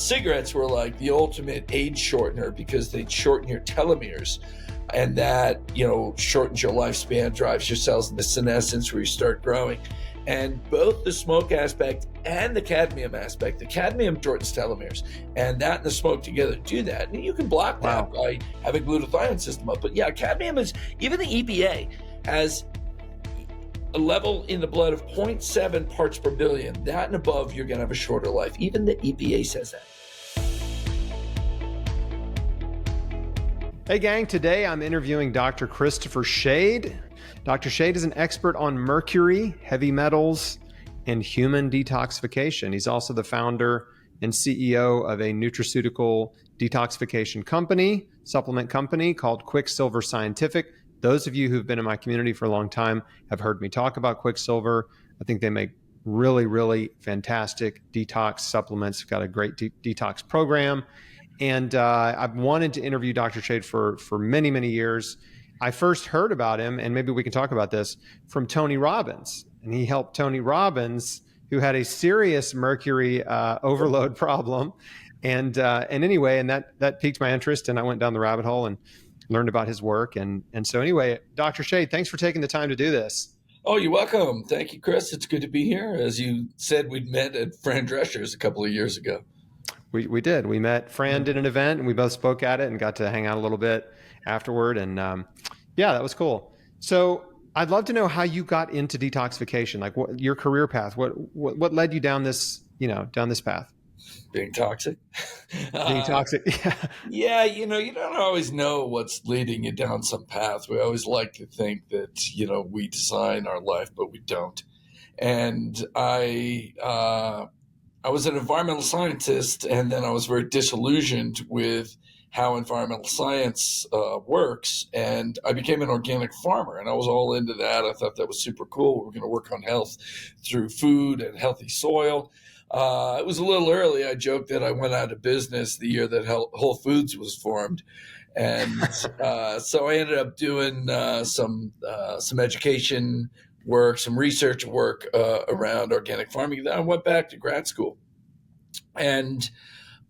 cigarettes were like the ultimate age shortener because they'd shorten your telomeres, and that, shortens your lifespan, drives your cells into senescence where you start growing. And both the smoke aspect and the cadmium aspect, the cadmium shortens telomeres, and that and the smoke together do that. And you can block that by having glutathione system up. But yeah, cadmium is, even the EPA has a level in the blood of 0.7 parts per billion. That and above, you're going to have a shorter life. Even the EPA says that. Hey gang, today I'm interviewing Dr. Christopher Shade. Dr. Shade is an expert on mercury, heavy metals, and human detoxification. He's also the founder and CEO of a nutraceutical detoxification company, supplement company called Quicksilver Scientific. Those of you who've been in my community for a long time have heard me talk about Quicksilver. I think they make really, really fantastic detox supplements. Got a great detox program. And I've wanted to interview Dr. Shade for many, many years. I first heard about him, and maybe we can talk about this, from Tony Robbins. And he helped Tony Robbins, who had a serious mercury overload problem. And anyway, and that piqued my interest, and I went down the rabbit hole and learned about his work. And so anyway, Dr. Shade, thanks for taking the time to do this. Oh, you're welcome. Thank you, Chris. It's good to be here. As you said, we'd met at Fran Drescher's a couple of years ago. We did. We met. Fran did an event, and we both spoke at it and got to hang out a little bit afterward. And yeah, that was cool. So I'd love to know how you got into detoxification, like what your career path. What led you down this path? Being toxic. Being toxic. Yeah. You don't always know what's leading you down some path. We always like to think that, we design our life, but we don't. And I was an environmental scientist, and then I was very disillusioned with how environmental science works, and I became an organic farmer, and I was all into that. I thought that was super cool. We were going to work on health through food and healthy soil. It was a little early. I joked that I went out of business the year that Whole Foods was formed. And so I ended up doing some education work, some research work around organic farming. Then I went back to grad school, and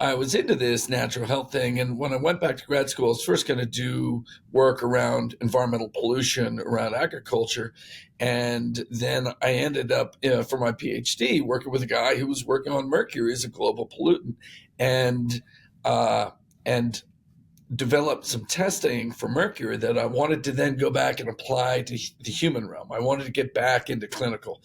I was into this natural health thing. And when I went back to grad school, I was first going to do work around environmental pollution, around agriculture. And then I ended up, for my PhD, working with a guy who was working on mercury as a global pollutant, and developed some testing for mercury that I wanted to then go back and apply to the human realm. I wanted to get back into clinical.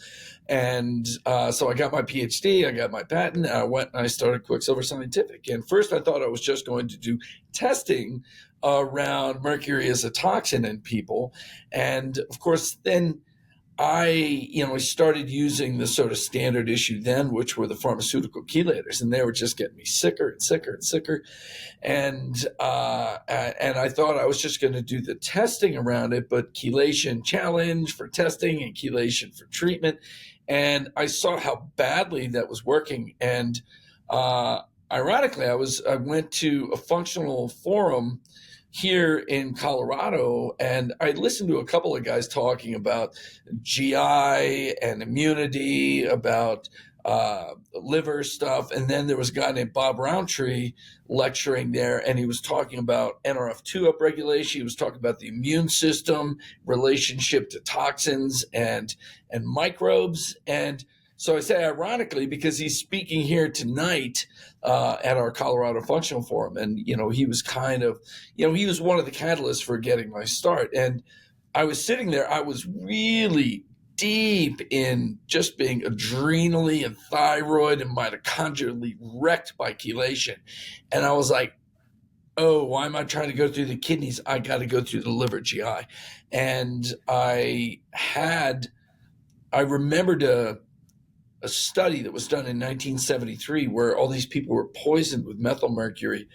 And so I got my PhD, I got my patent, and I went and I started Quicksilver Scientific. And first I thought I was just going to do testing around mercury as a toxin in people. And of course, then I started using the sort of standard issue then, which were the pharmaceutical chelators, and they were just getting me sicker and sicker and sicker. And I thought I was just going to do the testing around it, but chelation challenge for testing and chelation for treatment. And I saw how badly that was working. And ironically, I went to a functional forum here in Colorado, and I listened to a couple of guys talking about GI and immunity, about liver stuff. And then there was a guy named Bob Roundtree lecturing there, and he was talking about NRF2 upregulation. He was talking about the immune system, relationship to toxins and microbes. And so I say ironically because he's speaking here tonight at our Colorado Functional Forum. And, he was he was one of the catalysts for getting my start. And I was sitting there, I was really deep in just being adrenally and thyroid and mitochondrially wrecked by chelation. And I was like, oh, why am I trying to go through the kidneys? I got to go through the liver GI. And I remembered a study that was done in 1973 where all these people were poisoned with methylmercury,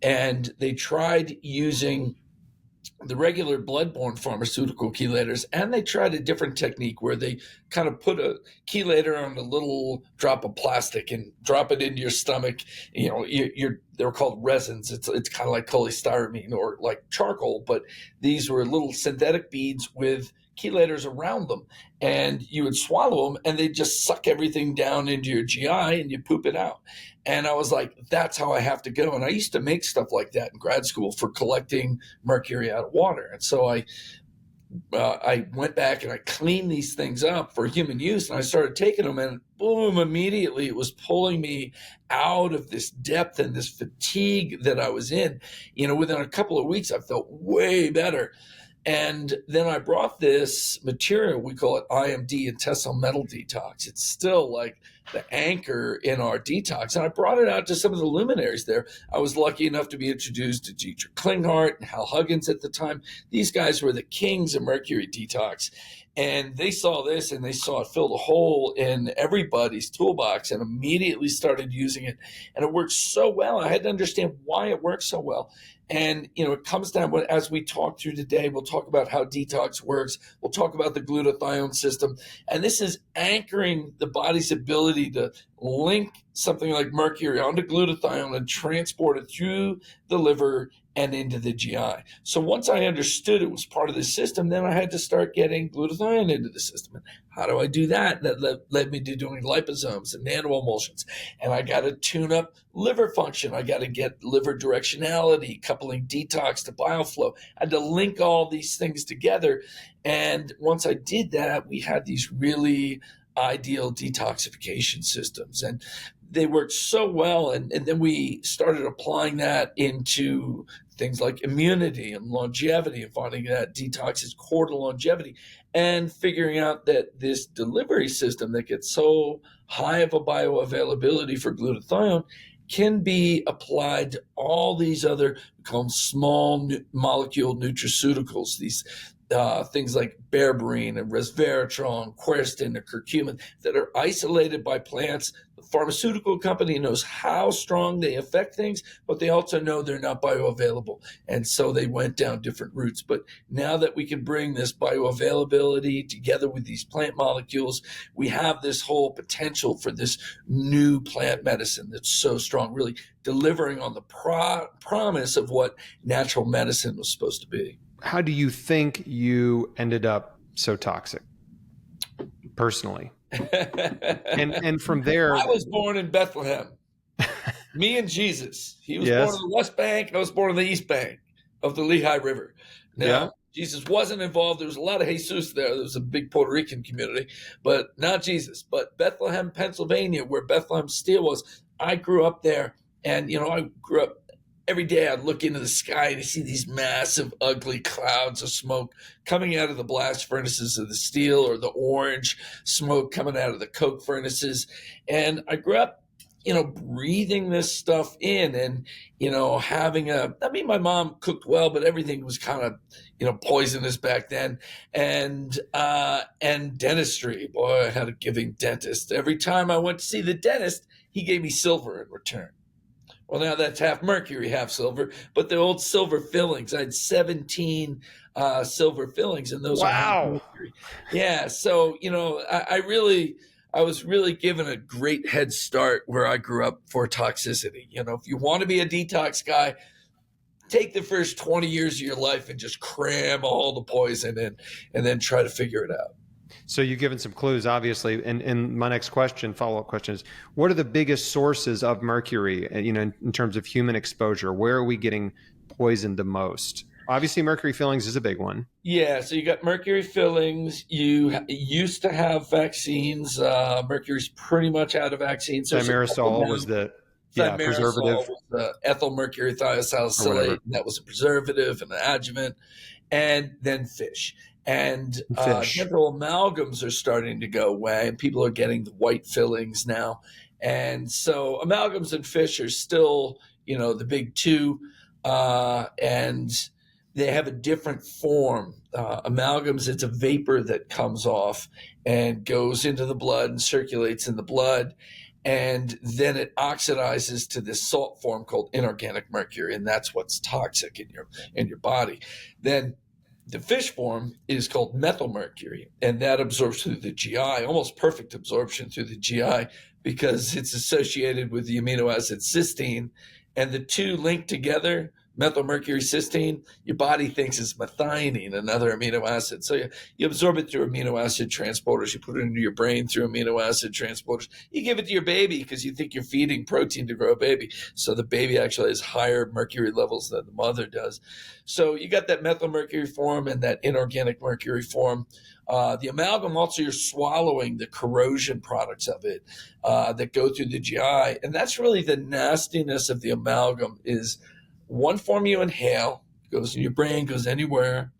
and they tried using the regular blood-borne pharmaceutical chelators, and they tried a different technique where they kind of put a chelator on a little drop of plastic and drop it into your stomach. They're called resins. It's kind of like polystyrene or like charcoal, but these were little synthetic beads with chelators around them, and you would swallow them, and they just suck everything down into your GI, and you poop it out. And I was like, that's how I have to go. And I used to make stuff like that in grad school for collecting mercury out of water. And so I went back and I cleaned these things up for human use, and I started taking them, and boom, immediately it was pulling me out of this depth and this fatigue that I was in. Within a couple of weeks, I felt way better. And then I brought this material, we call it IMD, intestinal metal detox. It's still like the anchor in our detox. And I brought it out to some of the luminaries there. I was lucky enough to be introduced to Dietrich Klinghardt and Hal Huggins at the time. These guys were the kings of mercury detox. And they saw this, and they saw it filled a hole in everybody's toolbox, and immediately started using it. And it worked so well. I had to understand why it works so well. And, it comes down, as we talk through today, we'll talk about how detox works. We'll talk about the glutathione system. And this is anchoring the body's ability to link something like mercury onto glutathione and transport it through the liver and into the GI. So once I understood it was part of the system, then I had to start getting glutathione into the system. And how do I do that? That led me to doing liposomes and nanoemulsions. And I got to tune up liver function. I got to get liver directionality, coupling detox to bile-flow. I had to link all these things together. And once I did that, we had these really ideal detoxification systems. And they worked so well. And then we started applying that into things like immunity and longevity, and finding that detox is core to longevity, and figuring out that this delivery system that gets so high of a bioavailability for glutathione can be applied to all these other, we call them small molecule nutraceuticals, these things like berberine and resveratrol and quercetin and curcumin that are isolated by plants. The pharmaceutical company knows how strong they affect things, but they also know they're not bioavailable. And so they went down different routes. But now that we can bring this bioavailability together with these plant molecules, we have this whole potential for this new plant medicine that's so strong, really delivering on the promise of what natural medicine was supposed to be. How do you think you ended up so toxic personally? and from there, I was born in Bethlehem. Me and Jesus. He was born in the West Bank, and I was born in the East Bank of the Lehigh River. Now, Jesus wasn't involved. There was a lot of Jesus there. There was a big Puerto Rican community, but not Jesus. But Bethlehem, Pennsylvania, where Bethlehem Steel was, I grew up there. And, I grew up every day. I'd look into the sky and see these massive, ugly clouds of smoke coming out of the blast furnaces of the steel, or the orange smoke coming out of the coke furnaces. And I grew up, breathing this stuff in, and, my mom cooked well, but everything was kind of, poisonous back then. And dentistry, boy, I had a giving dentist. Every time I went to see the dentist, he gave me silver in return. Well, now that's half mercury, half silver, but the old silver fillings. I had 17 silver fillings, and those are half mercury. Yeah, so I was really given a great head start where I grew up for toxicity. If you want to be a detox guy, take the first 20 years of your life and just cram all the poison in, and then try to figure it out. So you've given some clues, obviously. And my next question, follow-up question is, what are the biggest sources of mercury, in terms of human exposure? Where are we getting poisoned the most? Obviously, mercury fillings is a big one. Yeah, so you got mercury fillings. You used to have vaccines. Mercury's pretty much out of vaccines. Thimerosal was the preservative. Was the ethyl mercury thiosalicylate. That was a preservative and an adjuvant. And then fish. And dental amalgams are starting to go away, and people are getting the white fillings now. And so amalgams and fish are still, the big two, and they have a different form. Amalgams, it's a vapor that comes off and goes into the blood and circulates in the blood. And then it oxidizes to this salt form called inorganic mercury, and that's what's toxic in your body. Then the fish form is called methylmercury, and that absorbs through the GI, almost perfect absorption through the GI, because it's associated with the amino acid cysteine, and the two link together methylmercury cysteine, your body thinks it's methionine, another amino acid. So you absorb it through amino acid transporters. You put it into your brain through amino acid transporters. You give it to your baby because you think you're feeding protein to grow a baby. So the baby actually has higher mercury levels than the mother does. So you got that methylmercury form and that inorganic mercury form. The amalgam, also, you're swallowing the corrosion products of it that go through the GI. And that's really the nastiness of the amalgam. Is one form you inhale, goes in your brain, goes anywhere.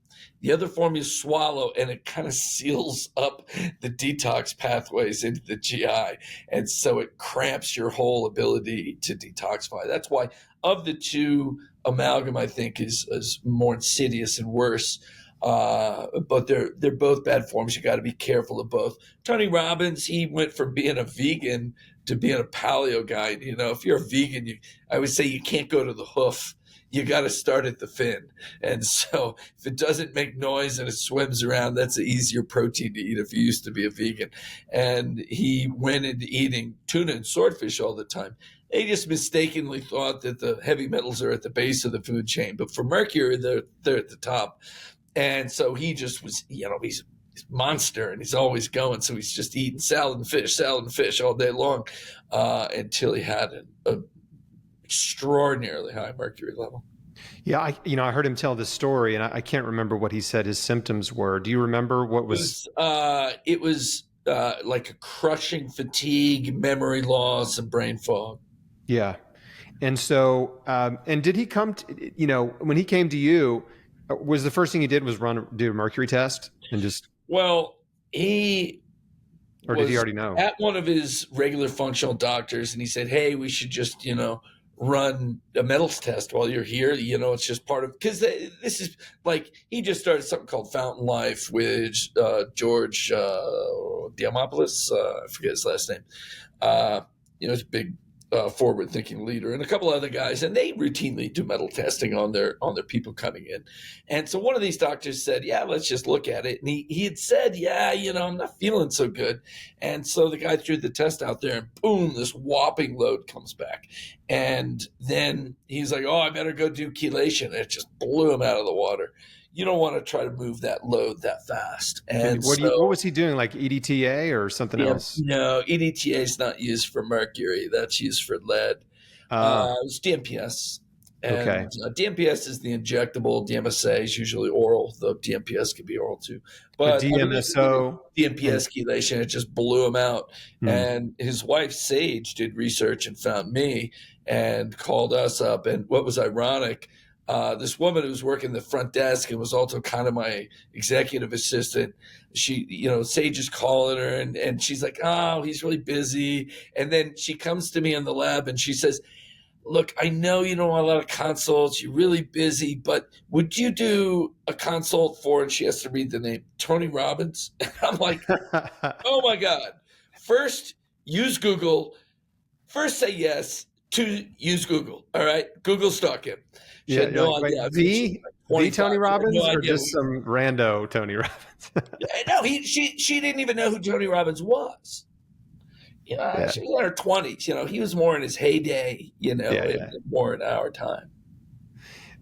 The other form you swallow, and it kind of seals up the detox pathways into the GI. And so it cramps your whole ability to detoxify. That's why of the two, amalgam, I think, is more insidious and worse. But they're both bad forms. You got to be careful of both. Tony Robbins, he went from being a vegan to being a paleo guy. If you're a vegan, I would say you can't go to the hoof. You got to start at the fin. And so if it doesn't make noise and it swims around, that's an easier protein to eat if you used to be a vegan. And he went into eating tuna and swordfish all the time. They just mistakenly thought that the heavy metals are at the base of the food chain. But for mercury, they're at the top. And so he just was, he's a monster and he's always going. So he's just eating salad and fish all day long until he had an extraordinarily high mercury level. Yeah, I heard him tell this story, and I can't remember what he said his symptoms were. Do you remember what was? It was like a crushing fatigue, memory loss, and brain fog. Yeah, and so, and did he come? When he came to you, was the first thing he did was do a mercury test and just? Well, did he already know? At one of his regular functional doctors, and he said, "Hey, we should just run a metals test while you're here. It's just part of, because this is like, he just started something called Fountain Life with George Diamopoulos. I forget his last name. He's a big forward-thinking leader, and a couple other guys, and they routinely do metal testing on their people coming in. And so one of these doctors said, "Yeah, let's just look at it." And he had said, "Yeah, I'm not feeling so good." And so the guy threw the test out there, and boom, this whopping load comes back. And then he's like, "Oh, I better go do chelation." And it just blew him out of the water. You don't want to try to move that load that fast. And what was he doing, like EDTA or something else? No, EDTA is not used for mercury. That's used for lead. It's DMPS. And okay. DMPS is the injectable. DMSA is usually oral, though DMPS can be oral too. But DMSO, DMPS chelation, it just blew him out. And his wife, Sage, did research and found me and called us up. And what was ironic, this woman who was working the front desk and was also kind of my executive assistant, she, Sage is calling her and she's like, "Oh, he's really busy." And then she comes to me in the lab and she says, "Look, I know you don't want a lot of consults. You're really busy, but would you do a consult for," and she has to read the name, "Tony Robbins?" And I'm like, oh my God. First, use Google. First, say yes. Two, use Google. All right. Google stalk him. She had no idea. The Tony Robbins or just some rando Tony Robbins? No, she didn't even know who Tony Robbins was. She was in her 20s. He was more in his heyday, more in our time.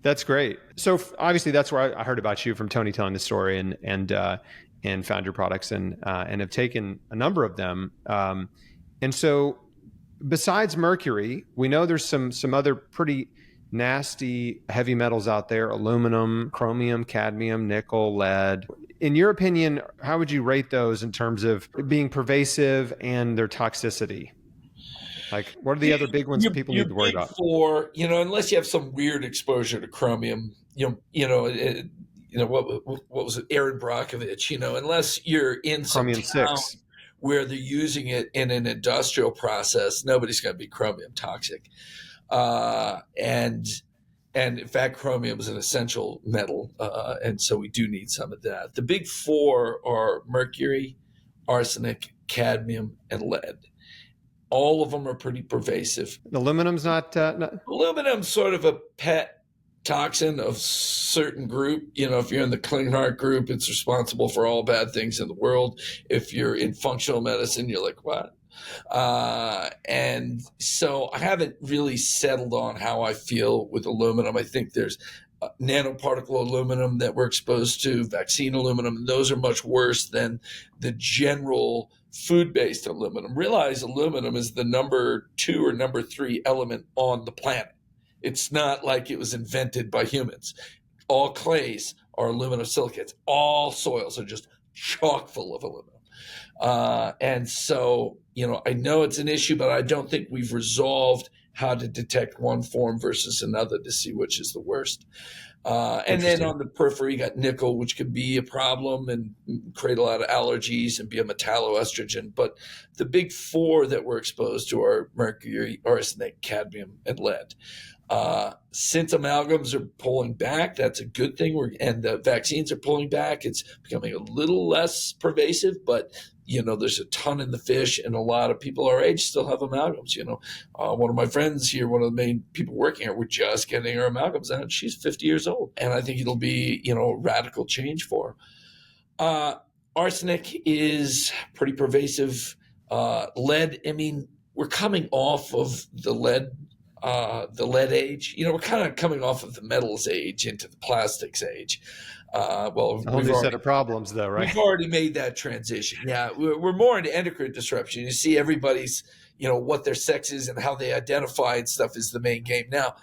That's great. So obviously that's where I heard about you, from Tony telling the story, and found your products and have taken a number of them. And so besides mercury, we know there's some other pretty nasty heavy metals out there: aluminum, chromium, cadmium, nickel, lead. In your opinion, how would you rate those in terms of being pervasive and their toxicity? Like, what are the other big ones that people need to worry about? Unless you have some weird exposure to chromium, what was it, Aaron Brockovich, unless you're in some chromium town 6 where they're using it in an industrial process, nobody's going to be chromium toxic. And in fact, chromium is an essential metal, and so we do need some of that. The big four are mercury, arsenic, cadmium, and lead. All of them are pretty pervasive. Aluminum's not. Aluminum's sort of a pet toxin of certain group. If you're in the clean heart group, it's responsible for all bad things in the world. If you're in functional medicine, you're like, what? And so I haven't really settled on how I feel with aluminum. I think there's nanoparticle aluminum that we're exposed to, vaccine aluminum, and those are much worse than the general food-based aluminum. Realize aluminum is the number 2 or number 3 element on the planet. It's not like it was invented by humans. All clays are aluminum silicates. All soils are just chock full of aluminum. And so, I know it's an issue, but I don't think we've resolved how to detect one form versus another to see which is the worst. And then on the periphery, you got nickel, which can be a problem and create a lot of allergies and be a metalloestrogen. But the big 4 that we're exposed to are mercury, arsenic, cadmium, and lead. Since amalgams are pulling back, that's a good thing. And the vaccines are pulling back. It's becoming a little less pervasive, but there's a ton in the fish, and a lot of people our age still have amalgams. One of my friends here, one of the main people working here, we're just getting her amalgams out. She's 50 years old, and I think it'll be, a radical change for her. Arsenic is pretty pervasive. Lead, we're coming off of the lead age. We're kind of coming off of the metals age into the plastics age. A whole new set of problems, though, right? We've already made that transition. Yeah, we're more into endocrine disruption. You see everybody's, what their sex is and how they identify and stuff is the main game. Now,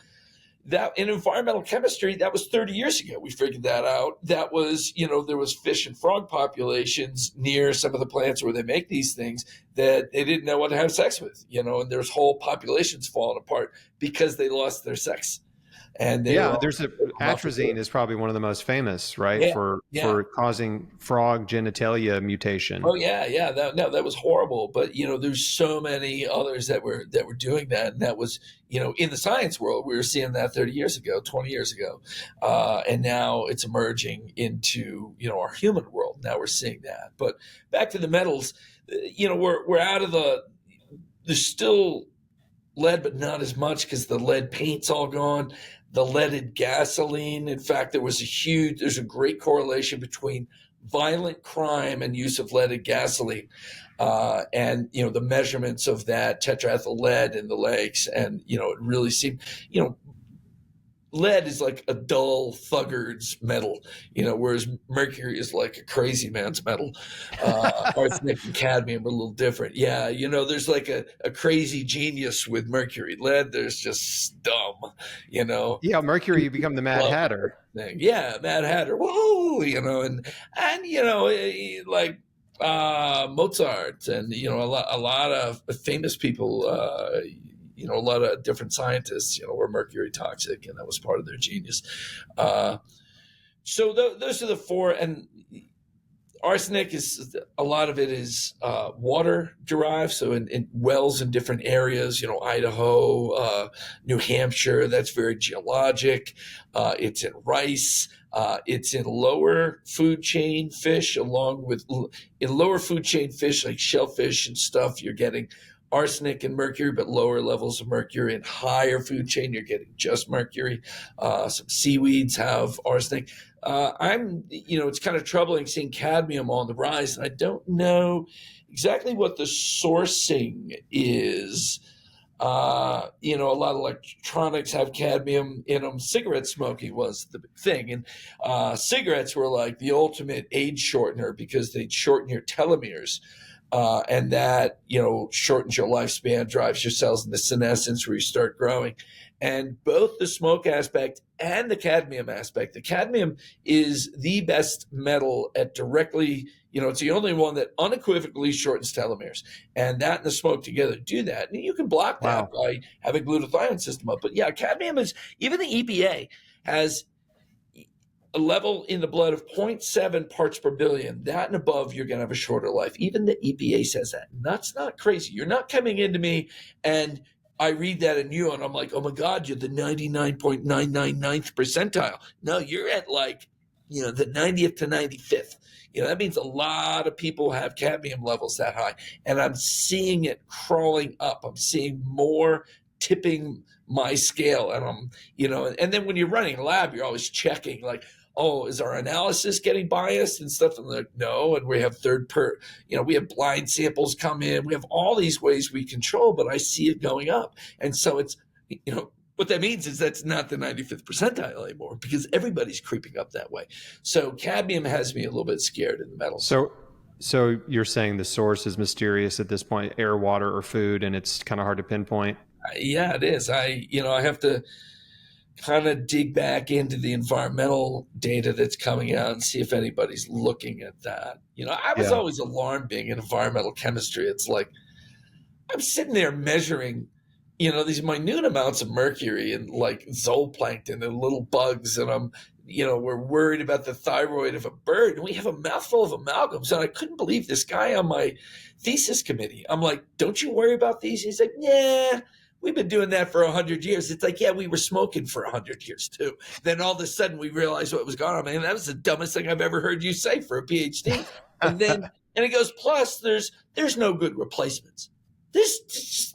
that in environmental chemistry, that was 30 years ago. We figured that out. That was, there was fish and frog populations near some of the plants where they make these things that they didn't know what to have sex with, and there's whole populations falling apart because they lost their sex. And there's atrazine is probably one of the most famous, right? For causing frog genitalia mutation. Oh yeah. That was horrible. But there's so many others that were doing that, and that was in the science world we were seeing that 30 years ago, 20 years ago, and now it's emerging into our human world. Now we're seeing that. But back to the metals, we're out of there's still lead, but not as much because the lead paint's all gone. The leaded gasoline. In fact, there's a great correlation between violent crime and use of leaded gasoline, and the measurements of that tetraethyl lead in the lakes, and it really seemed, lead is like a dull thuggard's metal, whereas mercury is like a crazy man's metal. Arsenic and cadmium are a little different. Yeah, there's like a crazy genius with mercury. Lead, there's just dumb, Yeah, mercury, you become the Mad Hatter. Thing. Yeah, Mad Hatter. Whoa, and like Mozart and a lot of famous people. A lot of different scientists, were mercury toxic, and that was part of their genius. So those are the 4. And arsenic is, a lot of it is water derived. So in wells in different areas, Idaho, New Hampshire, that's very geologic. It's in rice. It's in lower food chain fish, in lower food chain fish like shellfish and stuff, you're getting arsenic and mercury, but lower levels of mercury. And higher food chain, you're getting just mercury. Some seaweeds have arsenic. It's kind of troubling seeing cadmium on the rise, and I don't know exactly what the sourcing is. A lot of electronics have cadmium in them. Cigarette smoking was the big thing. And cigarettes were like the ultimate age shortener because they'd shorten your telomeres. And that, shortens your lifespan, drives your cells into senescence where you start growing. And both the smoke aspect and the cadmium aspect, the cadmium is the best metal at directly, it's the only one that unequivocally shortens telomeres. And that and the smoke together do that. And you can block that by having glutathione system up. But yeah, cadmium is, even the EPA has a level in the blood of 0.7 parts per billion. That and above, you're going to have a shorter life. Even the EPA says that. And that's not crazy. You're not coming into me and I read that in you and I'm like, oh my God, you're the 99.999th percentile. No, you're at the 90th to 95th. That means a lot of people have cadmium levels that high. And I'm seeing it crawling up. I'm seeing more tipping my scale. And I'm, and then when you're running a lab, you're always checking oh, is our analysis getting biased and stuff? And like, no. And we have we have blind samples come in. We have all these ways we control, but I see it going up. And so it's, what that means is that's not the 95th percentile anymore, because everybody's creeping up that way. So cadmium has me a little bit scared in the metals. So you're saying the source is mysterious at this point, air, water, or food, and it's kind of hard to pinpoint? Yeah, it is. I have to kind of dig back into the environmental data that's coming out and see if anybody's looking at that. I was always alarmed being in environmental chemistry. It's like I'm sitting there measuring, these minute amounts of mercury and like zooplankton and little bugs, and we're worried about the thyroid of a bird, and we have a mouthful of amalgams. And I couldn't believe this guy on my thesis committee. I'm like, don't you worry about these? He's like, yeah, we've been doing that for 100 years. It's like, yeah, we were smoking for 100 years too. Then all of a sudden we realized what was going on. Man, that was the dumbest thing I've ever heard you say for a PhD. And he goes, plus there's no good replacements. Is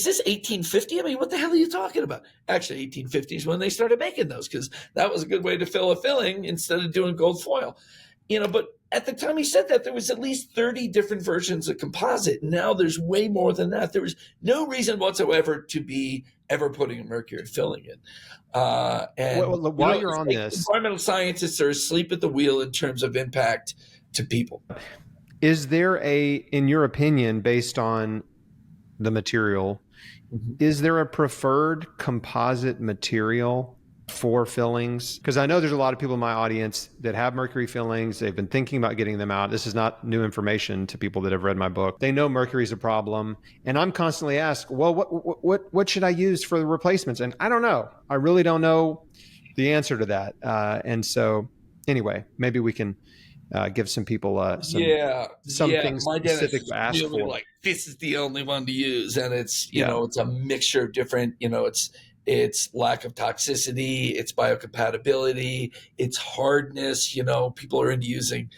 this 1850? I mean, what the hell are you talking about? Actually, 1850 is when they started making those, because that was a good way to fill a filling instead of doing gold foil. But at the time he said that, there was at least 30 different versions of composite. Now there's way more than that. There was no reason whatsoever to be ever putting a mercury filling in. While you're on this, environmental scientists are asleep at the wheel in terms of impact to people. Is there in your opinion, based on the material, is there a preferred composite material for fillings? Because I know there's a lot of people in my audience that have mercury fillings. They've been thinking about getting them out. This is not new information to people that have read my book. They know mercury is a problem. And I'm constantly asked, well, what should I use for the replacements? And I don't know. I really don't know the answer to that. And so anyway, maybe we can give some people something specific to ask for. Like, this is the only one to use. And it's, it's a mixture of different, it's lack of toxicity, it's biocompatibility, it's hardness. People are into using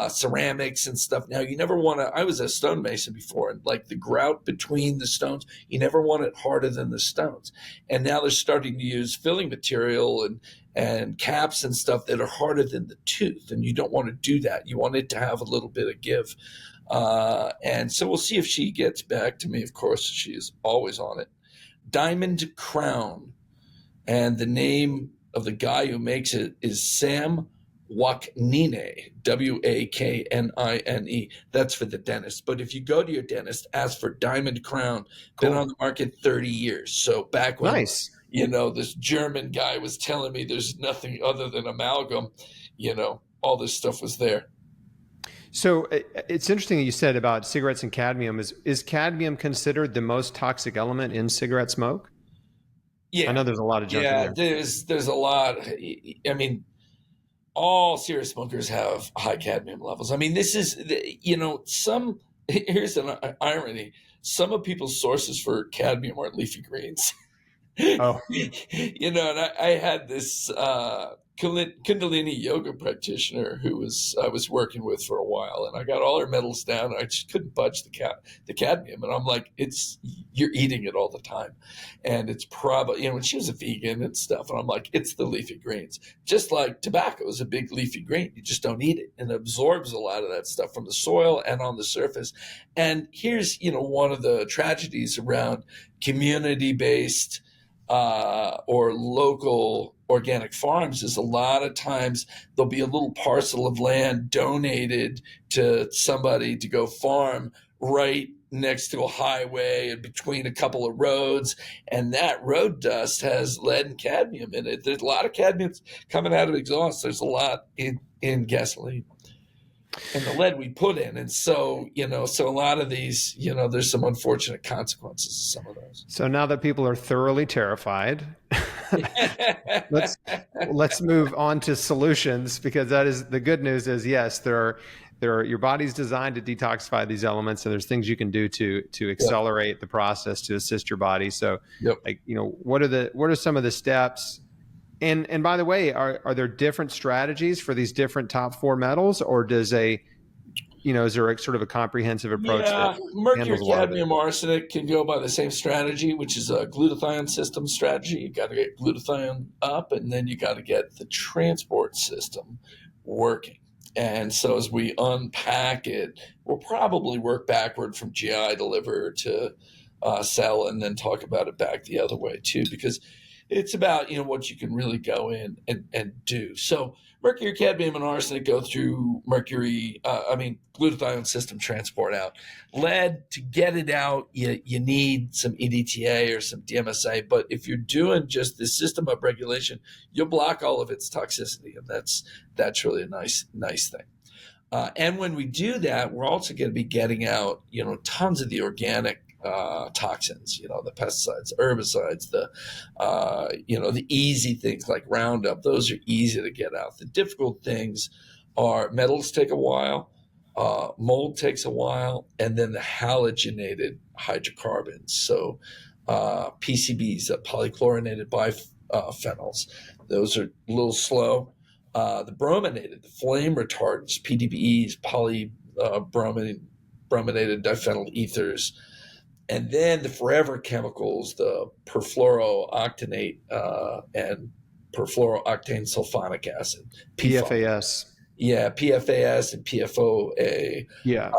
ceramics and stuff. Now, you never want to, I was a stonemason before, and like the grout between the stones, you never want it harder than the stones. And now they're starting to use filling material and caps and stuff that are harder than the tooth. And you don't want to do that. You want it to have a little bit of give. And so we'll see if she gets back to me. Of course, she is always on it. Diamond Crown. And the name of the guy who makes it is Sam Waknine, Waknine. That's for the dentist. But if you go to your dentist, ask for Diamond Crown. Cool. Been on the market 30 years. So back when, nice. This German guy was telling me there's nothing other than amalgam, all this stuff was there. So it's interesting that you said about cigarettes and cadmium. Is cadmium considered the most toxic element in cigarette smoke? Yeah. I know there's a lot of junk in there. There's a lot. I mean, all serious smokers have high cadmium levels. I mean, this is, here's an irony. Some of people's sources for cadmium are leafy greens. Oh. And I had this Kundalini yoga practitioner who I was working with for a while, and I got all her metals down, and I just couldn't budge the cadmium. And I'm like, you're eating it all the time. And it's probably, and she was a vegan and stuff. And I'm like, it's the leafy greens. Just like tobacco is a big leafy green. You just don't eat it. And it absorbs a lot of that stuff from the soil and on the surface. And here's, one of the tragedies around community-based or local organic farms is a lot of times there'll be a little parcel of land donated to somebody to go farm right next to a highway and between a couple of roads, and that road dust has lead and cadmium in it. There's a lot of cadmium coming out of exhaust. There's a lot in gasoline and the lead we put in. And so, so a lot of these, there's some unfortunate consequences of some of those. So now that people are thoroughly terrified, let's move on to solutions, because that is the good news is, yes, there are your body's designed to detoxify these elements, and there's things you can do to accelerate the process to assist your body. So what are some of the steps? And by the way, are there different strategies for these different top 4 metals, or does a is there a sort of a comprehensive approach that Yeah, mercury, handles a lot of it? cadmium, arsenic can go by the same strategy, which is a glutathione system strategy. You got to get glutathione up, and then you got to get the transport system working. And so as we unpack it, we'll probably work backward from GI to liver to cell, and then talk about it back the other way too, because it's about what you can really go in and do. So mercury, cadmium, and arsenic go through glutathione system transport out. Lead, to get it out, you need some EDTA or some DMSA. But if you're doing just the system upregulation, you'll block all of its toxicity, and that's really a nice thing. And when we do that, we're also going to be getting out tons of the organic toxins, the pesticides, herbicides, the easy things like Roundup. Those are easy to get out. The difficult things are metals take a while, mold takes a while, and then the halogenated hydrocarbons. So PCBs, polychlorinated biphenyls, those are a little slow. The brominated, the flame retardants, PDBEs, brominated diphenyl ethers. And then the forever chemicals, the perfluorooctanate and perfluorooctane sulfonic acid. PFAS. Yeah, PFAS and PFOA. Yeah.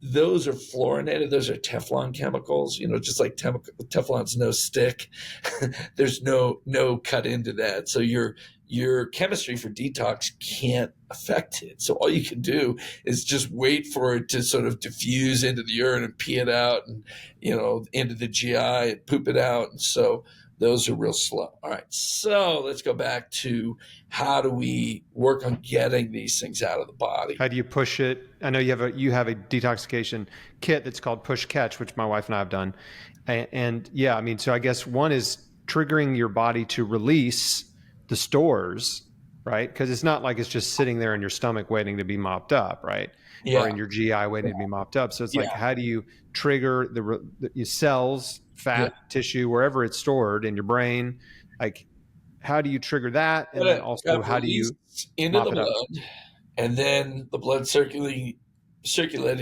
Those are fluorinated. Those are Teflon chemicals. Just like Teflon's no stick. There's no cut into that. So your chemistry for detox can't affect it. So all you can do is just wait for it to sort of diffuse into the urine and pee it out, and into the GI and poop it out. And so those are real slow. All right, so let's go back to how do we work on getting these things out of the body? How do you push it? I know you have a detoxification kit that's called Push Catch, which my wife and I have done. And yeah, so I guess one is triggering your body to release the stores, right? Because it's not like it's just sitting there in your stomach waiting to be mopped up, right? Yeah. Or in your GI waiting to be mopped up. So it's like, how do you trigger the cells, fat, tissue, wherever it's stored in your brain? Like, how do you trigger that? And then also, how do you into the blood, and then the blood circulating,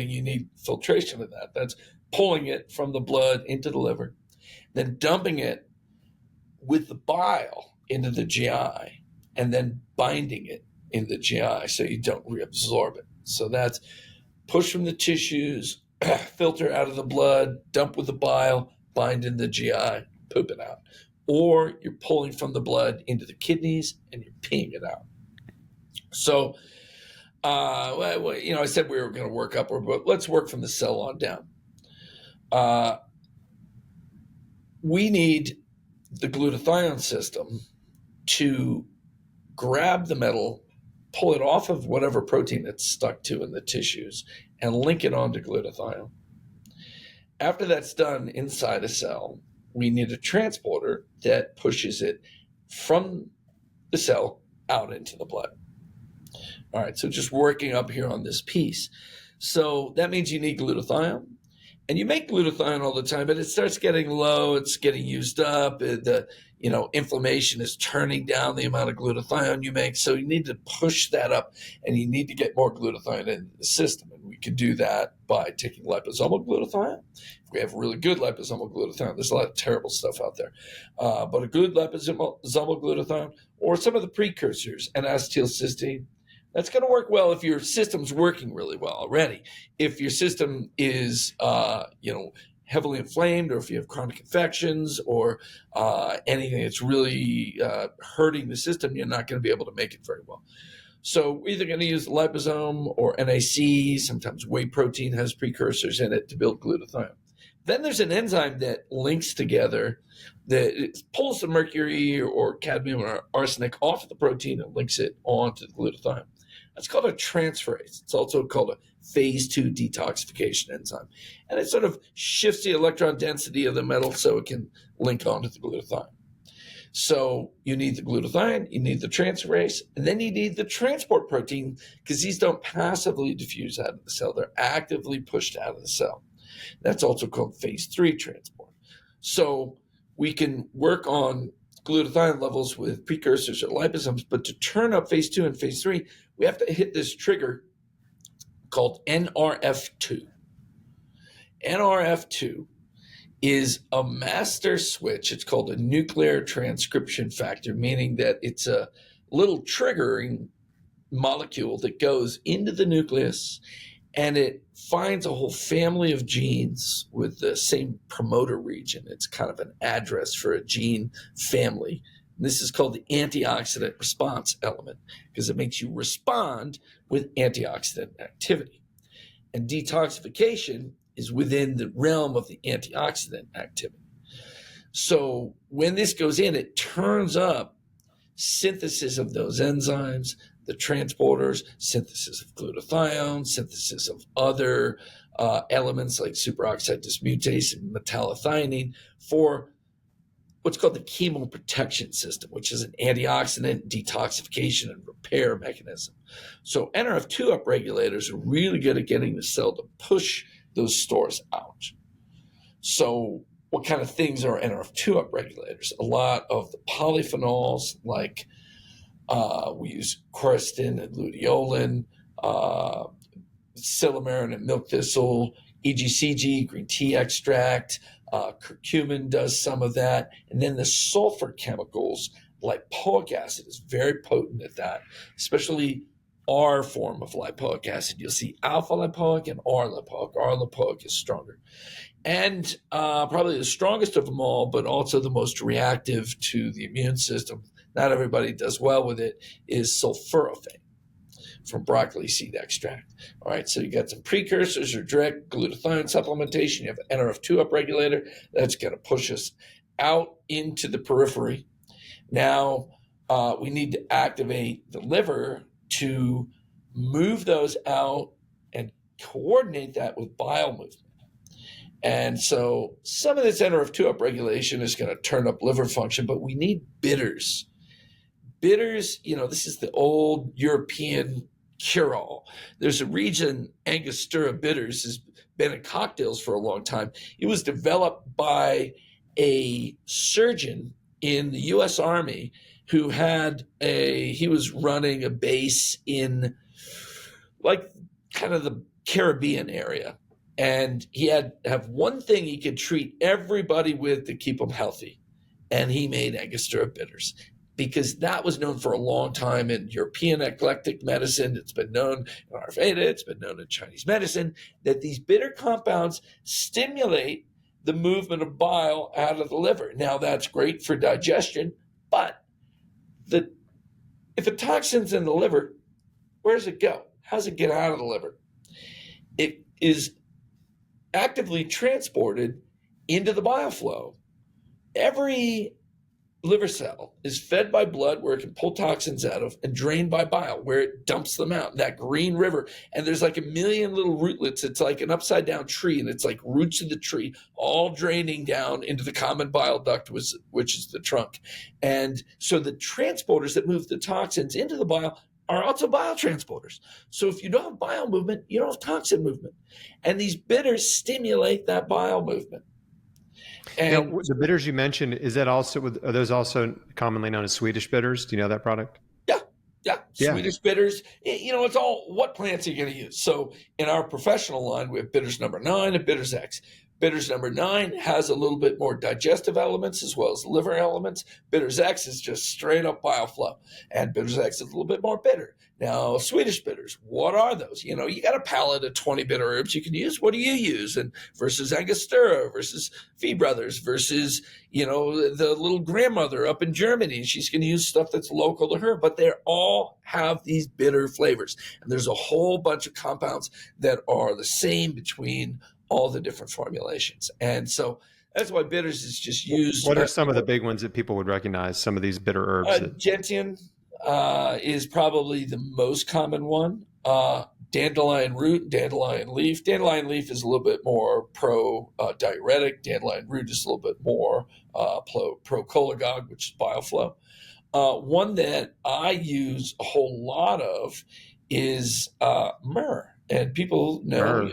you need filtration of that. That's pulling it from the blood into the liver, then dumping it with the bile into the GI, and then binding it in the GI so you don't reabsorb it. So that's push from the tissues, filter out of the blood, dump with the bile, bind in the GI, poop it out. Or you're pulling from the blood into the kidneys and you're peeing it out. So, I said we were going to work upward, but let's work from the cell on down. We need the glutathione system to grab the metal, pull it off of whatever protein it's stuck to in the tissues, and link it onto glutathione. After that's done inside a cell, we need a transporter that pushes it from the cell out into the blood. All right, so just working up here on this piece. So that means you need glutathione. And you make glutathione all the time, but it starts getting low. It's getting used up. The inflammation is turning down the amount of glutathione you make. So you need to push that up, and you need to get more glutathione into the system. And we can do that by taking liposomal glutathione. If we have really good liposomal glutathione, there's a lot of terrible stuff out there. But a good liposomal glutathione, or some of the precursors, N-acetylcysteine, that's going to work well if your system's working really well already. If your system is, heavily inflamed, or if you have chronic infections or anything that's really hurting the system, you're not going to be able to make it very well. So we're either going to use liposome or NAC. Sometimes whey protein has precursors in it to build glutathione. Then there's an enzyme that links together, that pulls the mercury or cadmium or arsenic off of the protein and links it onto the glutathione. That's called a transferase. It's also called a phase 2 detoxification enzyme. And it sort of shifts the electron density of the metal so it can link onto the glutathione. So you need the glutathione, you need the transferase, and then you need the transport protein, because these don't passively diffuse out of the cell. They're actively pushed out of the cell. That's also called phase 3 transport. So we can work on glutathione levels with precursors or liposomes, but to turn up phase 2 and phase 3, we have to hit this trigger called NRF2. NRF2 is a master switch. It's called a nuclear transcription factor, meaning that it's a little triggering molecule that goes into the nucleus, and it finds a whole family of genes with the same promoter region. It's kind of an address for a gene family. And this is called the antioxidant response element because it makes you respond with antioxidant activity. And detoxification is within the realm of the antioxidant activity. So when this goes in, it turns up synthesis of those enzymes, the transporters, synthesis of glutathione, synthesis of other elements like superoxide dismutase and metallothionein for what's called the chemoprotection system, which is an antioxidant detoxification and repair mechanism. So NRF2 upregulators are really good at getting the cell to push those stores out. So what kind of things are NRF2 upregulators? A lot of the polyphenols, like we use quercetin and luteolin, silymarin and milk thistle, EGCG, green tea extract, curcumin does some of that. And then the sulfur chemicals, lipoic acid is very potent at that, especially R form of lipoic acid. You'll see alpha lipoic and R lipoic. R lipoic is stronger. And probably the strongest of them all, but also the most reactive to the immune system, not everybody does well with it, is sulforaphane from broccoli seed extract. All right, so you got some precursors or direct glutathione supplementation. You have an NRF2 upregulator. That's going to push us out into the periphery. Now, we need to activate the liver to move those out and coordinate that with bile movement. And so some of this NRF2 upregulation is going to turn up liver function, but we need bitters. Bitters, this is the old European cure-all. There's a region, Angostura bitters, has been in cocktails for a long time. It was developed by a surgeon in the U.S. Army who he was running a base in kind of the Caribbean area. And he had to have one thing he could treat everybody with to keep them healthy. And he made Angostura bitters because that was known for a long time in European eclectic medicine. It's been known in Ayurveda, it's been known in Chinese medicine, that these bitter compounds stimulate the movement of bile out of the liver. Now, that's great for digestion, but if a toxin's in the liver, where does it go? How does it get out of the liver? It is actively transported into the bile flow. Every liver cell is fed by blood where it can pull toxins out of and drained by bile where it dumps them out, that green river. And there's like a million little rootlets. It's like an upside down tree, and it's like roots of the tree all draining down into the common bile duct, which is the trunk. And so the transporters that move the toxins into the bile are also bile transporters. So if you don't have bile movement, you don't have toxin movement. And these bitters stimulate that bile movement. And now, the bitters you mentioned, are those also commonly known as Swedish bitters? Do you know that product? Yeah. Swedish bitters. It's all, what plants are you going to use? So in our professional line, we have bitters number 9 and bitters X. Bitters number 9 has a little bit more digestive elements as well as liver elements. Bitters X is just straight up bile flow. And bitters X is a little bit more bitter. Now, Swedish bitters, what are those? You got a palette of 20 bitter herbs you can use. What do you use? And versus Angostura versus Fee Brothers versus, the little grandmother up in Germany. She's going to use stuff that's local to her, but they all have these bitter flavors. And there's a whole bunch of compounds that are the same between all the different formulations. And so that's why bitters is just used. What are some of the big ones that people would recognize, some of these bitter herbs? Gentian is probably the most common one. Dandelion root, dandelion leaf. Dandelion leaf is a little bit more pro-diuretic. Dandelion root is a little bit more pro-cholagogue, which is bile flow. One that I use a whole lot of is myrrh. And people know,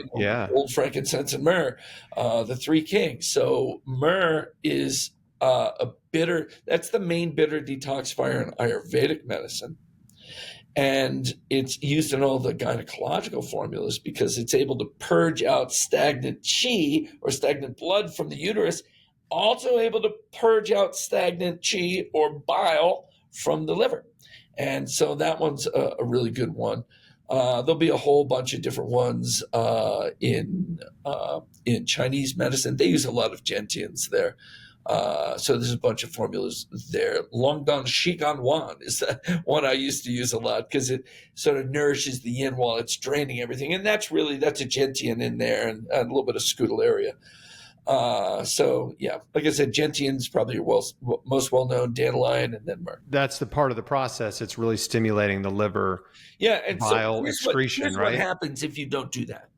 old frankincense and myrrh, the three kings. So myrrh is a bitter, that's the main bitter detoxifier in Ayurvedic medicine. And it's used in all the gynecological formulas because it's able to purge out stagnant chi or stagnant blood from the uterus, also able to purge out stagnant chi or bile from the liver. And so that one's a really good one. There'll be a whole bunch of different ones in Chinese medicine. They use a lot of gentians there. So there's a bunch of formulas there. Longdan Shigan Wan is the one I used to use a lot because it sort of nourishes the yin while it's draining everything. And that's a gentian in there and a little bit of scutellaria. So yeah, like I said, gentian's probably your most well-known, dandelion, and then myrrh. That's the part of the process. It's really stimulating the liver. Yeah, and bile so excretion, here's right? what happens if you don't do that.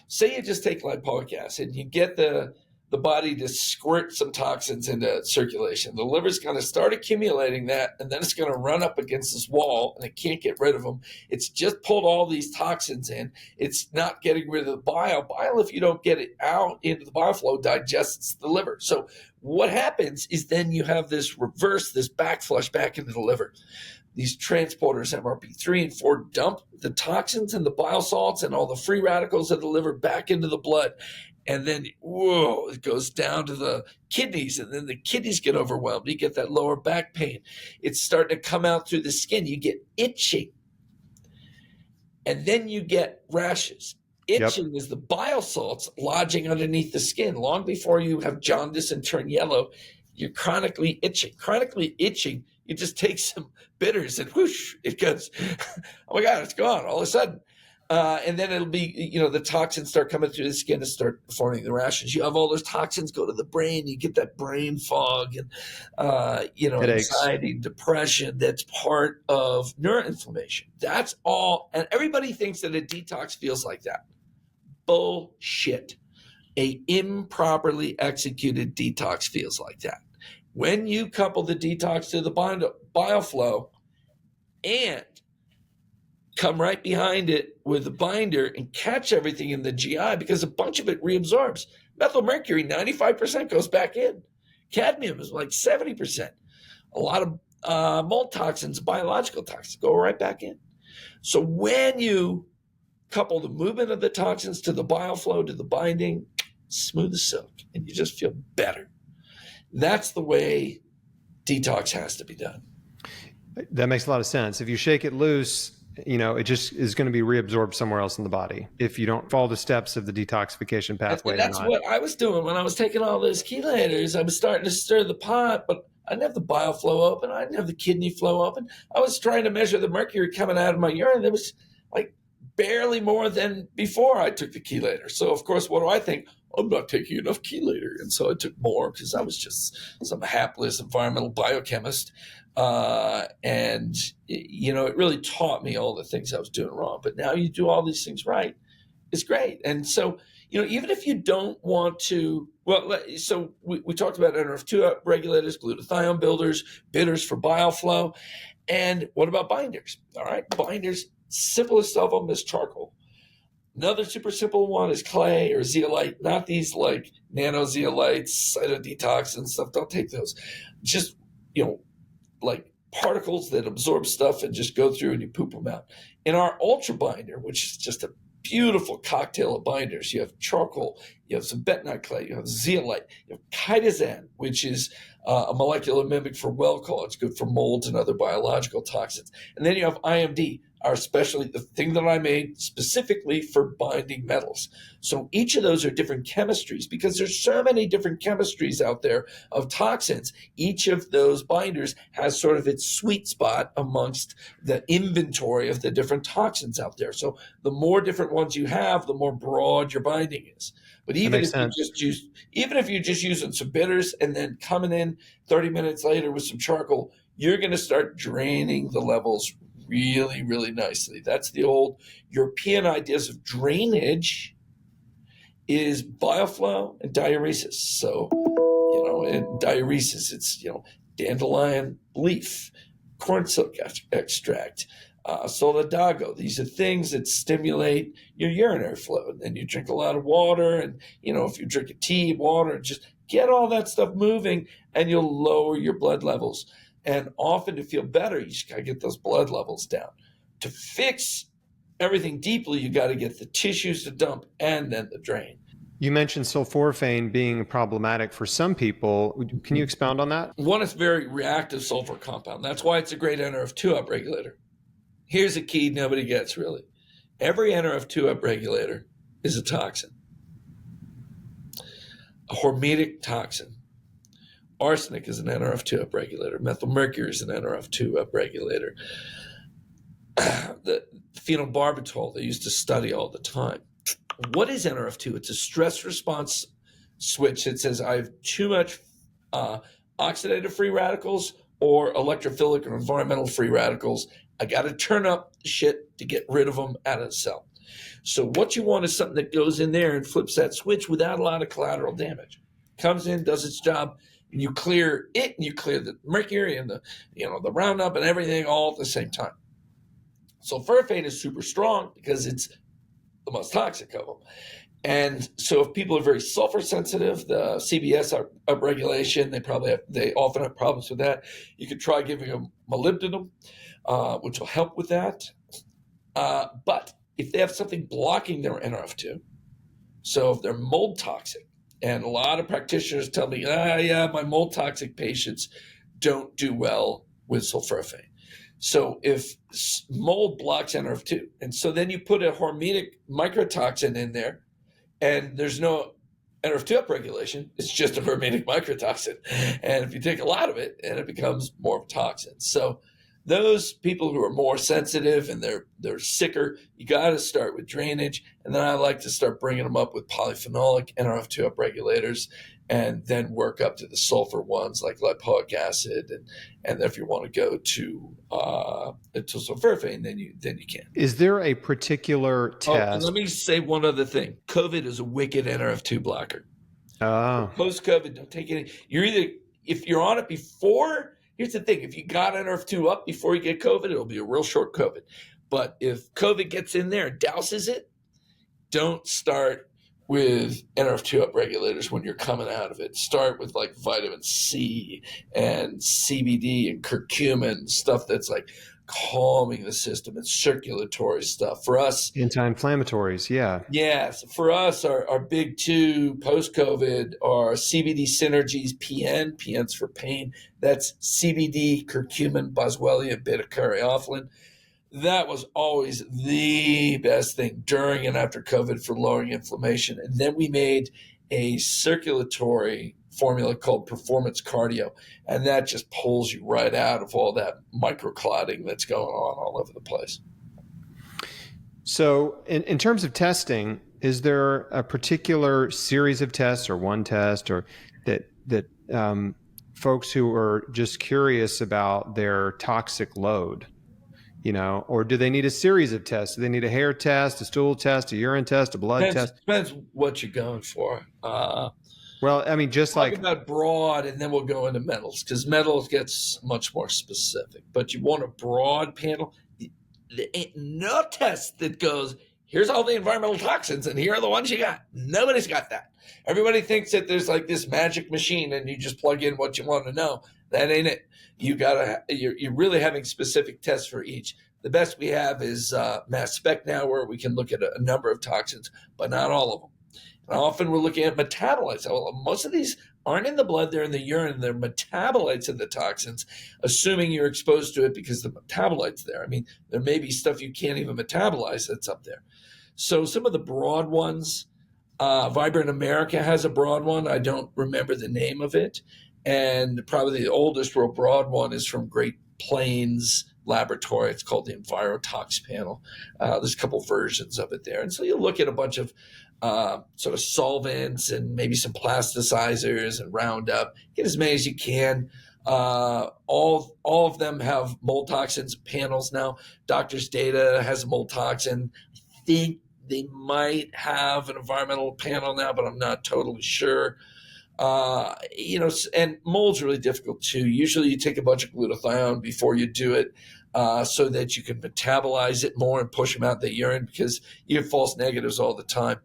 Say you just take lipoic acid, you get the body to squirt some toxins into circulation. The liver's going to start accumulating that, and then it's going to run up against this wall, and it can't get rid of them. It's just pulled all these toxins in. It's not getting rid of the bile. Bile, if you don't get it out into the bile flow, digests the liver. So what happens is then you have this reverse, this backflush back into the liver. These transporters, MRP3 and 4, dump the toxins and the bile salts and all the free radicals of the liver back into the blood. And then, it goes down to the kidneys, and then the kidneys get overwhelmed. You get that lower back pain. It's starting to come out through the skin. You get itching. And then you get rashes. Itching is the bile salts lodging underneath the skin. Long before you have jaundice and turn yellow, you're chronically itching. Chronically itching, you just take some bitters and whoosh, it goes, oh my God, it's gone all of a sudden. And then it'll be, the toxins start coming through the skin and start forming the rashes. You have all those toxins go to the brain. You get that brain fog and, anxiety, depression. That's part of neuroinflammation. That's all. And everybody thinks that a detox feels like that. Bullshit. A improperly executed detox feels like that. When you couple the detox to the bile flow and come right behind it with a binder and catch everything in the GI, because a bunch of it reabsorbs. Methyl mercury, 95% goes back in. Cadmium is like 70%. A lot of mold toxins, biological toxins, go right back in. So when you couple the movement of the toxins to the bile flow, to the binding, smooth as silk, and you just feel better. That's the way detox has to be done. That makes a lot of sense. If you shake it loose, it just is going to be reabsorbed somewhere else in the body if you don't follow the steps of the detoxification pathway. And that's what I was doing when I was taking all those chelators. I was starting to stir the pot, but I didn't have the bile flow open. I didn't have the kidney flow open. I was trying to measure the mercury coming out of my urine. There was like barely more than before I took the chelator. So, of course, what do I think? I'm not taking enough chelator. And so I took more because I was just some hapless environmental biochemist. And it really taught me all the things I was doing wrong. But now you do all these things right. It's great. And so, even if you don't want to, so we talked about NRF2 regulators, glutathione builders, bitters for bile flow. And what about binders? All right. Binders, simplest of them is charcoal. Another super simple one is clay or zeolite, not these like nano zeolites, cytodetox and stuff. Don't take those. Just, like particles that absorb stuff and just go through and you poop them out. In our ultra binder, which is just a beautiful cocktail of binders, you have charcoal, you have some bentonite clay, you have zeolite, you have chitosan, which is a molecular mimic for Welchol. It's good for molds and other biological toxins. And then you have IMD, the thing that I made specifically for binding metals. So each of those are different chemistries because there's so many different chemistries out there of toxins. Each of those binders has sort of its sweet spot amongst the inventory of the different toxins out there. So the more different ones you have, the more broad your binding is. But even if you're just using some bitters and then coming in 30 minutes later with some charcoal, you're going to start draining the levels really, really nicely. That's the old European ideas of drainage is bile flow and diuresis. So, in diuresis, it's, dandelion leaf, corn silk extract, solidago. These are things that stimulate your urinary flow. And then you drink a lot of water and, if you drink a tea, water, just get all that stuff moving and you'll lower your blood levels. And often to feel better, you just got to get those blood levels down. to fix everything deeply, you got to get the tissues to dump and then the drain. You mentioned sulforaphane being problematic for some people. Can you expound on that? One, it's very reactive sulfur compound. That's why it's a great NRF2 upregulator. Here's a key nobody gets really. Every NRF2 upregulator is a toxin, a hormetic toxin. Arsenic is an NRF2 upregulator. Methylmercury is an NRF2 upregulator. The phenobarbital they used to study all the time. What is NRF2? It's a stress response switch that says I have too much oxidative free radicals or electrophilic or environmental free radicals. I got to turn up shit to get rid of them out of the cell. So what you want is something that goes in there and flips that switch without a lot of collateral damage. Comes in, does its job, and you clear it, and you clear the mercury and the Roundup and everything all at the same time. Sulforaphane is super strong because it's the most toxic of them. And so if people are very sulfur sensitive, the CBS upregulation, they often have problems with that. You could try giving them molybdenum, which will help with that. But if they have something blocking their NRF2, so if they're mold toxic, and a lot of practitioners tell me, my mold toxic patients don't do well with sulforaphane. So if mold blocks NRF2, and so then you put a hormetic microtoxin in there, and there's no NRF2 upregulation, it's just a hormetic microtoxin. And if you take a lot of it, and it becomes more of a toxin. So those people who are more sensitive and they're sicker, you got to start with drainage. And then I like to start bringing them up with polyphenolic NRF2 upregulators, and then work up to the sulfur ones like lipoic acid. And if you want to go to sulforaphane, then you can. Is there a particular test? And let me say one other thing. COVID is a wicked NRF2 blocker. Oh. Post-COVID, don't take any. If you're on it before. Here's the thing, if you got NRF2 up before you get COVID, it'll be a real short COVID. But if COVID gets in there and douses it, don't start with NRF2 upregulators when you're coming out of it. Start with like vitamin C and CBD and curcumin, stuff that's like calming the system and circulatory stuff. For us, anti-inflammatories, yeah. Yeah, so for us, our big two post-COVID are CBD Synergies, PN. PN's for pain. That's CBD, curcumin, boswellia, beta-caryophyllene. That was always the best thing during and after COVID for lowering inflammation. And then we made a circulatory formula called Performance Cardio, and that just pulls you right out of all that microclotting that's going on all over the place. So in terms of testing, is there a particular series of tests or one test or that folks who are just curious about their toxic load, or do they need a series of tests? Do they need a hair test, a stool test, a urine test, a blood test? Depends what you're going for. Well, I mean, just like about broad, and then we'll go into metals, because metals gets much more specific. But you want a broad panel. There ain't no test that goes, here's all the environmental toxins, and here are the ones you got. Nobody's got that. Everybody thinks that there's like this magic machine, and you just plug in what you want to know. That ain't it. You're really having specific tests for each. The best we have is mass spec now, where we can look at a number of toxins, but not all of them. Often we're looking at metabolites. Well, most of these aren't in the blood, they're in the urine. They're metabolites of the toxins, assuming you're exposed to it because the metabolites there. I mean, there may be stuff you can't even metabolize that's up there. So some of the broad ones, Vibrant America has a broad one. I don't remember the name of it. And probably the oldest real broad one is from Great Plains Laboratory. It's called the EnviroTox panel. There's a couple versions of it there. And so you look at a bunch of sort of solvents and maybe some plasticizers and Roundup. Get as many as you can. All of them have mold toxins panels now. Doctors Data has a mold toxin. I think they might have an environmental panel now, but I'm not totally sure. And mold's really difficult too. Usually you take a bunch of glutathione before you do it, so that you can metabolize it more and push them out the urine, because you have false negatives all the time.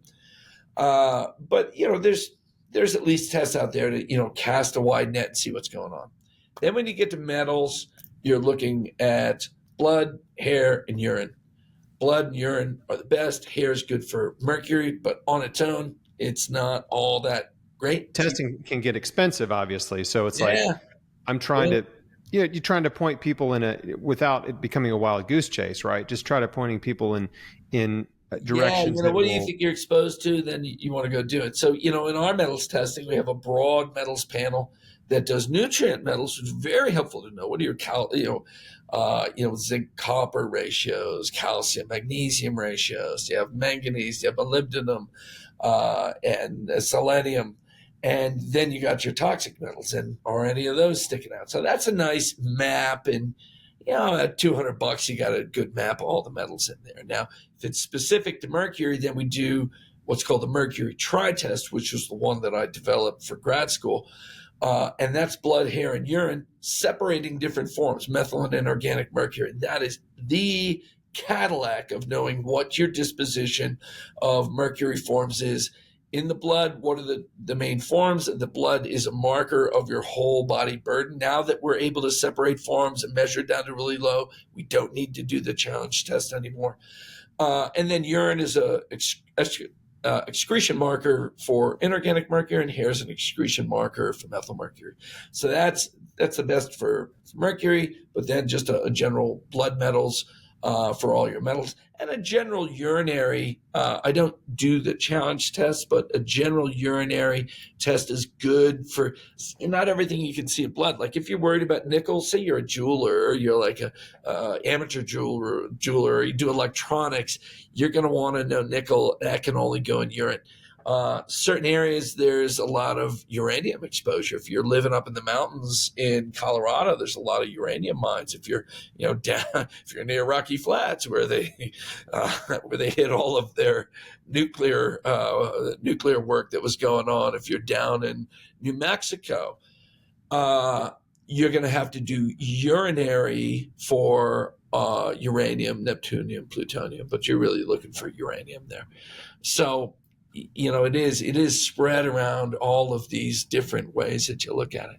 But there's at least tests out there to, cast a wide net and see what's going on. Then when you get to metals, you're looking at blood, hair, and urine. Blood and urine are the best. Hair is good for mercury, but on its own, it's not all that great. Testing can get expensive, obviously. So it's like, Yeah. I'm trying to, you're trying to point people without it becoming a wild goose chase, right? Just try to pointing people in directions. Yeah, what do you think you're exposed to? Then you want to go do it. So, in our metals testing, we have a broad metals panel that does nutrient metals, which is very helpful to know. What are your zinc copper ratios, calcium magnesium ratios? You have manganese, you have molybdenum, and selenium, and then you got your toxic metals, and are any of those sticking out? So that's a nice map, and at $200, you got a good map of all the metals in there. Now, if it's specific to mercury, then we do what's called the mercury tri-test, which was the one that I developed for grad school. And that's blood, hair, and urine separating different forms, methyl and inorganic mercury. That is the Cadillac of knowing what your disposition of mercury forms is. In the blood, what are the main forms? The blood is a marker of your whole body burden. Now that we're able to separate forms and measure it down to really low, we don't need to do the challenge test anymore. And then urine is a excretion marker for inorganic mercury, and hair is an excretion marker for methyl mercury. So that's the best for mercury, but then just a general blood metals for all your metals, and a general urinary. I don't do the challenge test, but a general urinary test is good for not everything you can see in blood. Like if you're worried about nickel, say you're a jeweler, or you're like a amateur jeweler, or you do electronics, you're going to want to know nickel. That can only go in urine. Certain areas, there's a lot of uranium exposure. If you're living up in the mountains in Colorado, there's a lot of uranium mines. If you're, if you're near Rocky Flats, where they hit all of their nuclear work that was going on. If you're down in New Mexico, you're going to have to do urinary for uranium, neptunium, plutonium, but you're really looking for uranium there. So, it is spread around all of these different ways that you look at it.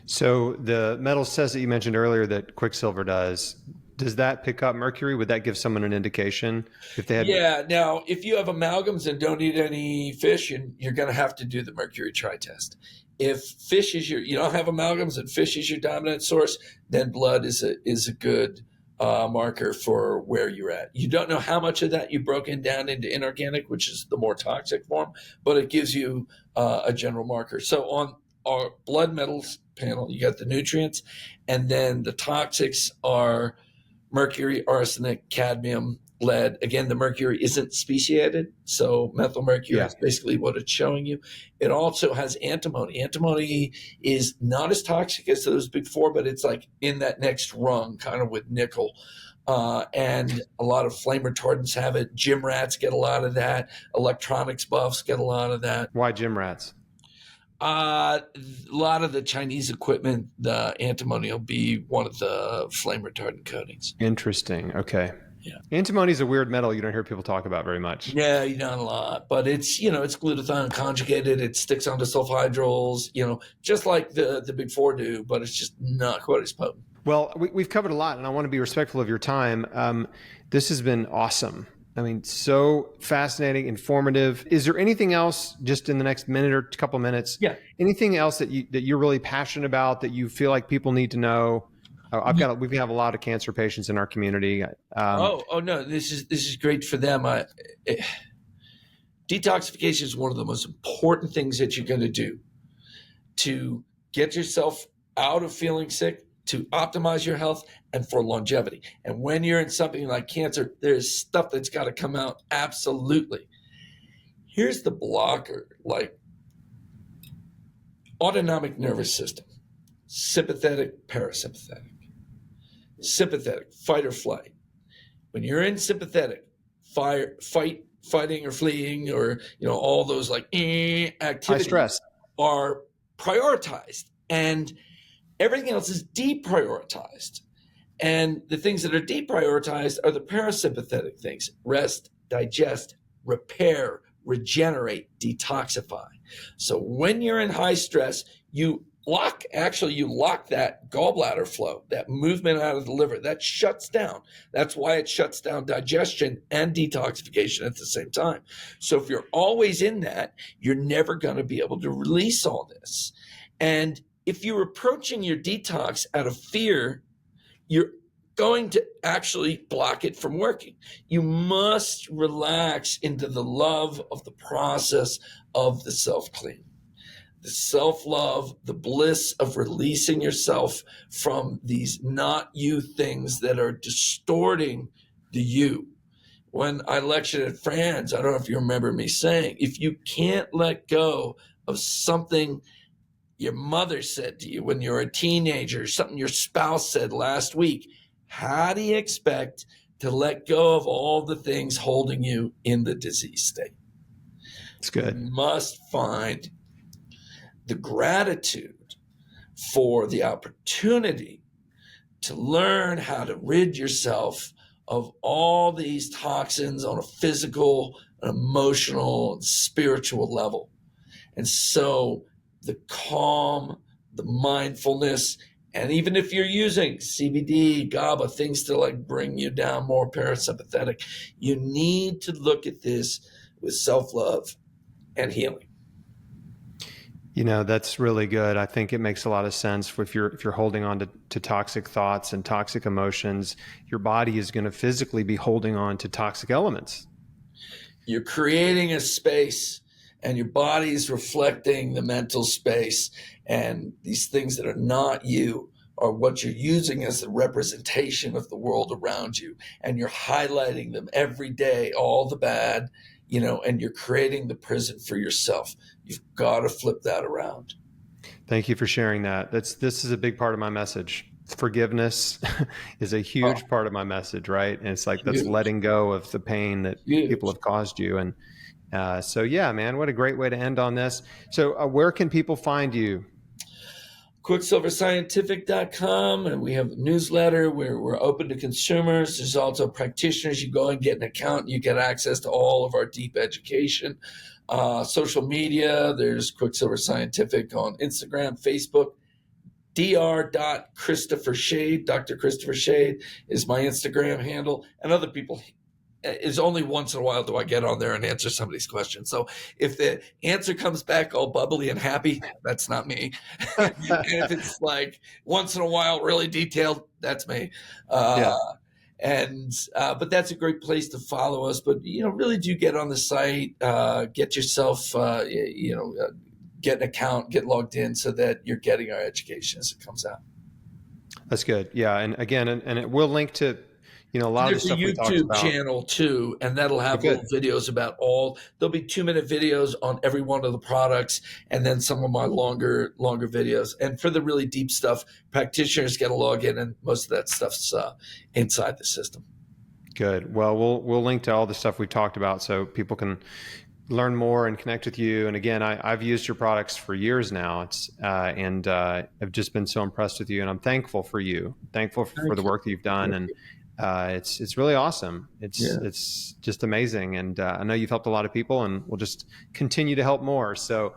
So the metals test that you mentioned earlier that Quicksilver does that pick up mercury? Would that give someone an indication if they had? Yeah. Now, if you have amalgams and don't eat any fish, you're going to have to do the mercury tri-test. If fish is you don't have amalgams and fish is your dominant source, then blood is a good marker for where you're at. You don't know how much of that you've broken down into inorganic, which is the more toxic form, but it gives you a general marker. So on our blood metals panel, you got the nutrients, and then the toxics are mercury, arsenic, cadmium, lead. Again, the mercury isn't speciated, so methyl mercury is basically what it's showing you. It also has antimony. Antimony is not as toxic as those big four, but it's like in that next rung, kind of with nickel. And a lot of flame retardants have it. Gym rats get a lot of that. Electronics buffs get a lot of that. Why gym rats? A lot of the Chinese equipment, the antimony will be one of the flame retardant coatings. Interesting. Okay. Yeah. Antimony is a weird metal you don't hear people talk about very much. Yeah, not a lot, but it's glutathione conjugated. It sticks onto sulfhydryls, just like the big four do, but it's just not quite as potent. Well, we've covered a lot, and I want to be respectful of your time. This has been awesome. I mean, so fascinating, informative. Is there anything else, just in the next minute or couple minutes? Yeah. Anything else that you're really passionate about that you feel like people need to know? We have a lot of cancer patients in our community. No, this is great for them. Detoxification is one of the most important things that you're going to do to get yourself out of feeling sick, to optimize your health, and for longevity. And when you're in something like cancer, there's stuff that's got to come out. Absolutely. Here's the blocker, like autonomic nervous system, sympathetic, parasympathetic. Sympathetic, fight or flight. When you're in sympathetic, fighting or fleeing, or all those like activities, high stress, are prioritized, and everything else is deprioritized. And the things that are deprioritized are the parasympathetic things: rest, digest, repair, regenerate, detoxify. So when you're in high stress, you you lock that gallbladder flow, that movement out of the liver, that shuts down. That's why it shuts down digestion and detoxification at the same time. So if you're always in that, you're never going to be able to release all this. And if you're approaching your detox out of fear, you're going to actually block it from working. You must relax into the love of the process of the self-clean. The self-love, the bliss of releasing yourself from these not you things that are distorting the you. When I lectured at France, I don't know if you remember me saying, if you can't let go of something your mother said to you when you were a teenager, something your spouse said last week, how do you expect to let go of all the things holding you in the disease state? It's good. You must find the gratitude for the opportunity to learn how to rid yourself of all these toxins on a physical, an emotional, and spiritual level. And so the calm, the mindfulness, and even if you're using CBD, GABA, things to like bring you down more parasympathetic, you need to look at this with self-love and healing. You know, that's really good. I think it makes a lot of sense if you're holding on to toxic thoughts and toxic emotions, your body is going to physically be holding on to toxic elements. You're creating a space and your body's reflecting the mental space, and these things that are not you are what you're using as the representation of the world around you, and you're highlighting them every day, all the bad, and you're creating the prison for yourself. You've got to flip that around. Thank you for sharing that. This is a big part of my message. Forgiveness is a huge part of my message, right? And it's like, that's letting go of the pain that people have caused you. And so, yeah, man, what a great way to end on this. So where can people find you? QuicksilverScientific.com, and we have a newsletter where we're open to consumers. There's also practitioners. You go and get an account, and you get access to all of our deep education. Social media, there's Quicksilver Scientific on Instagram, Facebook. Dr. Shade, Dr. Christopher Shade is my Instagram handle, and other people. Is only once in a while do I get on there and answer somebody's question. So if the answer comes back all bubbly and happy, that's not me. And if it's like once in a while really detailed, that's me. But that's a great place to follow us. But really do get on the site, get yourself get an account, get logged in so that you're getting our education as it comes out. That's good. Yeah, and again, and it will link to a lot of the stuff we talked about. There's a YouTube channel too, and that'll have little videos about there'll be 2-minute videos on every one of the products, and then some of my longer videos. And for the really deep stuff, practitioners get a login, and most of that stuff's inside the system. Good. Well, we'll link to all the stuff we talked about so people can learn more and connect with you. And again, I've used your products for years now. And I've just been so impressed with you, and I'm thankful for you. Thankful for the work that you've done. And it's really awesome. It's just amazing. And I know you've helped a lot of people, and we'll just continue to help more. So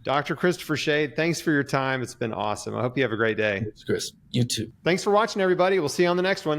Dr. Christopher Shade, thanks for your time. It's been awesome. I hope you have a great day. Thanks, Chris. You too. Thanks for watching, everybody. We'll see you on the next one.